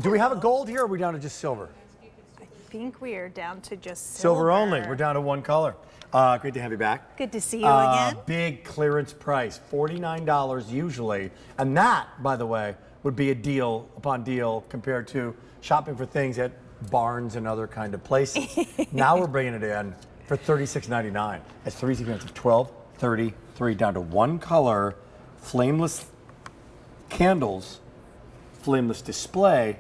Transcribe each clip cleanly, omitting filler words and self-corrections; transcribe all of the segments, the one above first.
Do we have a gold here, or are we down to just silver? I think we are down to just Silver only. We're down to one color. Great to have you back. Good to see you again. Big clearance price, $49 usually. And that, by the way, would be a deal upon deal compared to shopping for things at Barnes and other kind of places. Now we're bringing it in for $36.99. That's 3 segments of $12.33 down to one color, flameless candles, flameless display,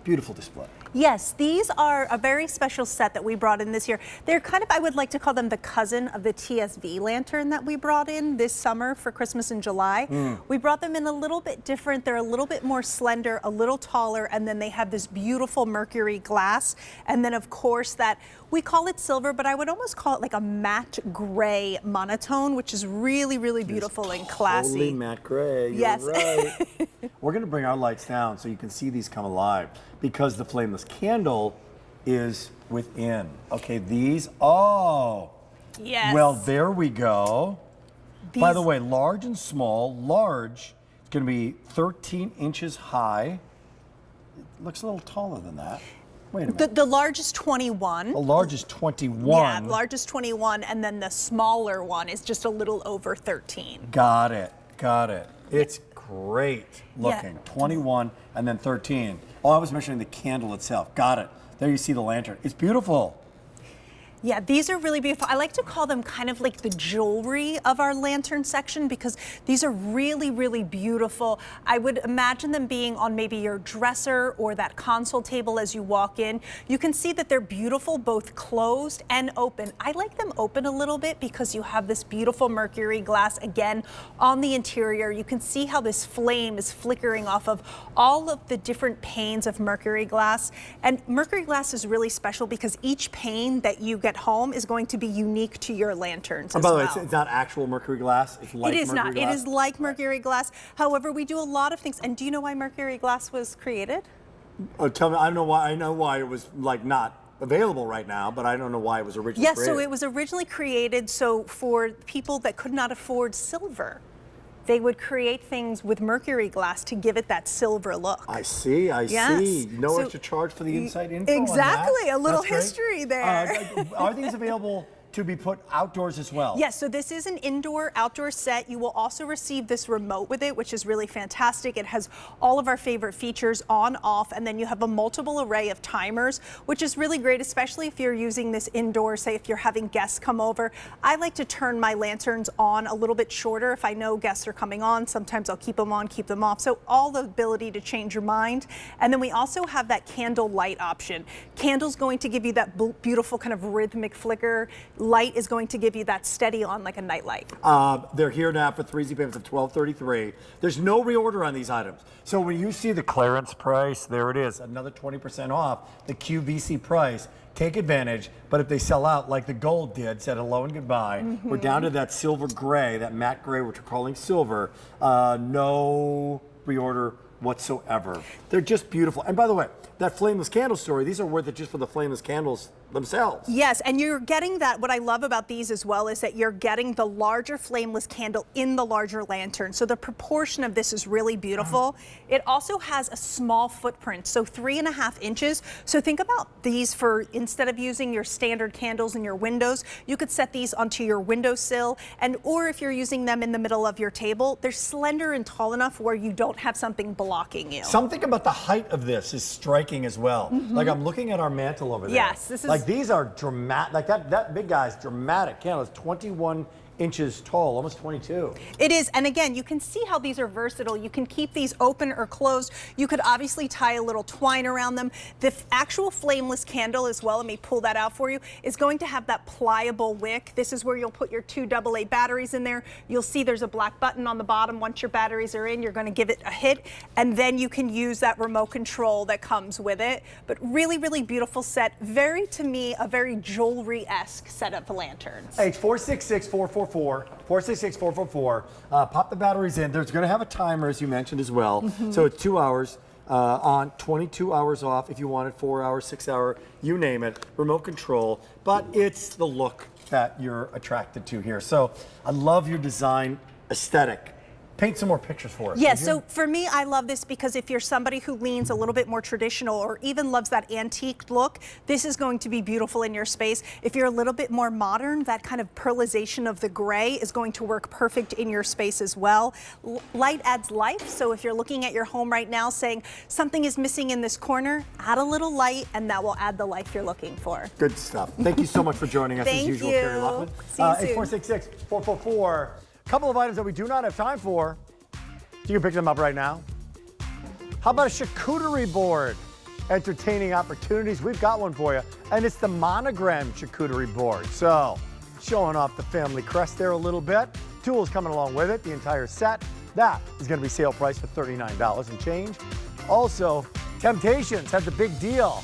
beautiful display. Yes, these are a very special set that we brought in this year. They're kind of, I would like to call them the cousin of the TSV lantern that we brought in this summer for Christmas in July. We brought them in a little bit different. They're a little bit more slender, a little taller, and then they have this beautiful Mercury glass. And then of course that, we call it silver, but I would almost call it like a matte gray monotone, which is really, really beautiful and classy. Totally matte gray, you're yes. right. We're gonna bring our lights down so you can see these come alive because the flameless candle is within. Okay, these, oh. Yes. Well, there we go. By the way, large and small. Large, it's gonna be 13 inches high. It looks a little taller than that. Wait a minute. The large is 21. The large is 21. Yeah, large is 21, and then the smaller one is just a little over 13. Got it, got it. It's great looking. Yeah. 21 and then 13. Oh, I was mentioning the candle itself. Got it. There you see the lantern. It's beautiful. Yeah, these are really beautiful. I like to call them kind of like the jewelry of our lantern section because these are really, really beautiful. I would imagine them being on maybe your dresser or that console table as you walk in. You can see that they're beautiful both closed and open. I like them open a little bit because you have this beautiful Mercury glass again on the interior. You can see how this flame is flickering off of all of the different panes of Mercury glass. And Mercury glass is really special because each pane that you get home is going to be unique to your lanterns. And by the way, it's not actual Mercury glass. It's like it is Mercury not. glass. It is like Mercury glass. However, we do a lot of things. And do you know why Mercury glass was created? Oh, tell me. I don't know why. I know why it was like not available right now, but I don't know why it was originally created. Yes, so it was originally created so for people that could not afford silver. They would create things with Mercury glass to give it that silver look. I see, I see. No extra charge for the inside info. Exactly, on that. a little That's history there. Are these available to be put outdoors as well? Yes, so this is an indoor-outdoor set. You will also receive this remote with it, which is really fantastic. It has all of our favorite features on, off, and then you have a multiple array of timers, which is really great, especially if you're using this indoors, say if you're having guests come over. I like to turn my lanterns on a little bit shorter if I know guests are coming on. Sometimes I'll keep them on, keep them off. So all the ability to change your mind. And then we also have that candle light option. Candle's going to give you that beautiful kind of rhythmic flicker. Light is going to give you that steady on like a night light. They're here now for 3 payments of $12.33. There's no reorder on these items. So when you see the clearance price, there it is, another 20% off the QVC price. Take advantage, but if they sell out like the gold did, said hello and goodbye, we're down to that silver gray, that matte gray, which we're calling silver. No reorder whatsoever. They're just beautiful. And by the way, that flameless candle story, these are worth it just for the flameless candles themselves. Yes, and you're getting that. What I love about these as well is that you're getting the larger flameless candle in the larger lantern. So the proportion of this is really beautiful. It also has a small footprint, so 3.5 inches. So think about these for, instead of using your standard candles in your windows, you could set these onto your windowsill, and or if you're using them in the middle of your table, they're slender and tall enough where you don't have something blocking you. Something about the height of this is striking as well. Like I'm looking at our mantle over there. Yes, this is like these are dramatic. Like that big guy's dramatic candle is 21 inches tall, almost 22. It is, and again, you can see how these are versatile. You can keep these open or closed. You could obviously tie a little twine around them. The actual flameless candle as well, let me pull that out for you, is going to have that pliable wick. This is where you'll put your 2 AA batteries in there. You'll see there's a black button on the bottom. Once your batteries are in, you're going to give it a hit, and then you can use that remote control that comes with it. But really, really beautiful set. Very, to me, a very jewelry-esque set of lanterns. Hey, it's 466-444. 466-444. Pop the batteries in. There's going to have a timer, as you mentioned as well. So it's 2 hours on, 22 hours off if you want it, 4 hours, 6 hour, you name it, remote control. But it's the look that you're attracted to here. So I love your design aesthetic. Paint some more pictures for us. Yeah, would you? so for me, I love this because if you're somebody who leans a little bit more traditional or even loves that antique look, this is going to be beautiful in your space. If you're a little bit more modern, that kind of pearlization of the gray is going to work perfect in your space as well. Light adds life, so if you're looking at your home right now saying something is missing in this corner, add a little light and that will add the life you're looking for. Good stuff. Thank you so much for joining us as Thank usual, you. Carrie Laughlin. See you soon. 8466-444. A couple of items that we do not have time for. You can pick them up right now. How about a charcuterie board? Entertaining opportunities. We've got one for you. And it's the monogram charcuterie board. So, showing off the family crest there a little bit. Tools coming along with it, the entire set. That is going to be sale price for $39 and change. Also, Temptations had the big deal.